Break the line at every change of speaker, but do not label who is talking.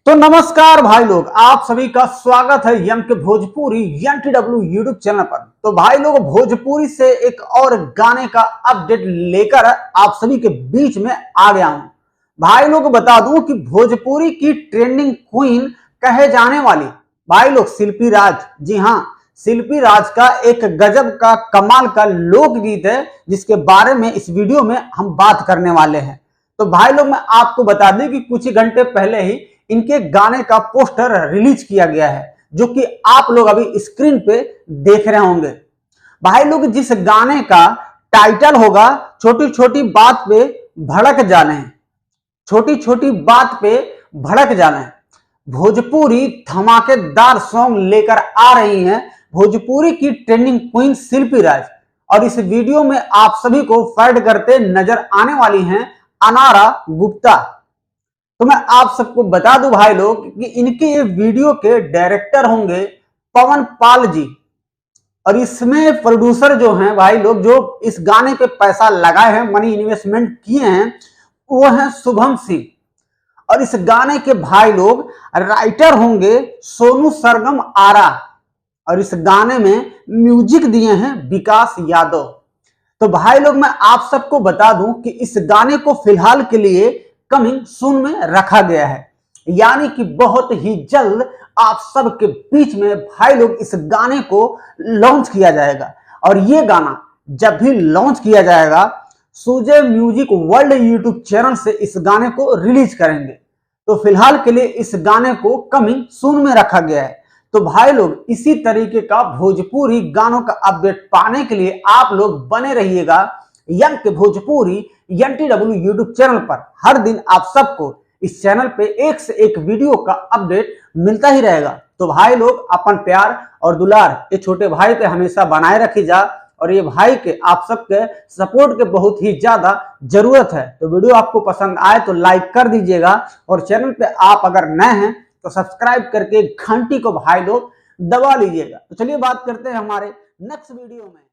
तो नमस्कार भाई लोग, आप सभी का स्वागत है यम के भोजपुरी NTW यूट्यूब चैनल पर। तो भाई लोग, भोजपुरी से एक और गाने का अपडेट लेकर आप सभी के बीच में आ गया हूं। भाई लोग बता दूं कि भोजपुरी की ट्रेंडिंग क्वीन कहे जाने वाली भाई लोग शिल्पी राज, जी हां, शिल्पी राज का एक गजब का कमाल का लोकगीत है जिसके बारे में इस वीडियो में हम बात करने वाले हैं। तो भाई लोग, मैं आपको बता दें कि कुछ ही घंटे पहले ही इनके गाने का पोस्टर रिलीज किया गया है, जो कि आप लोग अभी स्क्रीन पे देख रहे होंगे। भाई लोग, जिस गाने का टाइटल होगा छोटी छोटी बात पे भड़क जाने, छोटी छोटी बात पे भड़क जाने, भोजपुरी धमाकेदार सॉन्ग लेकर आ रही हैं भोजपुरी की ट्रेंडिंग क्वीन शिल्पी राज। और इस वीडियो में आप सभी को फैड करते नजर आने वाली हैं अनारा गुप्ता। तो मैं आप सबको बता दूं भाई लोग कि इनके ये वीडियो के डायरेक्टर होंगे पवन पाल जी, और इसमें प्रोड्यूसर जो हैं भाई लोग, जो इस गाने पे पैसा लगाए हैं, मनी इन्वेस्टमेंट किए हैं, वो हैं शुभम सिंह। और इस गाने के भाई लोग राइटर होंगे सोनू सरगम आरा, और इस गाने में म्यूजिक दिए हैं विकास यादव। तो भाई लोग, मैं आप सबको बता दूं कि इस गाने को फिलहाल के लिए कमिंग सून में रखा गया है, यानी कि बहुत ही जल्द आप सबके बीच में भाई लोग इस गाने को लॉन्च किया जाएगा। और ये गाना जब भी लॉन्च किया जाएगा, Sujay music world YouTube channel से इस गाने को रिलीज करेंगे। तो फिलहाल के लिए इस गाने को कमिंग सून में रखा गया है। तो भाई लोग, इसी तरीके का भोजपुरी गानों का अपडेट पाने के लिए आप लोग बने रहिएगा यम के भोजपुरी NTW यूट्यूब चैनल पर। हर दिन आप सबको इस चैनल पे एक से एक वीडियो का अपडेट मिलता ही रहेगा। तो भाई लोग, अपन प्यार और दुलार ये छोटे भाई पे हमेशा बनाए रखी जा, और ये भाई के आप सबके सपोर्ट के बहुत ही ज्यादा जरूरत है। तो वीडियो आपको पसंद आए तो लाइक कर दीजिएगा, और चैनल पे आप अगर नए हैं तो सब्सक्राइब करके घंटी को भाई लोग दबा लीजिएगा। तो चलिए बात करते हैं हमारे नेक्स्ट वीडियो में।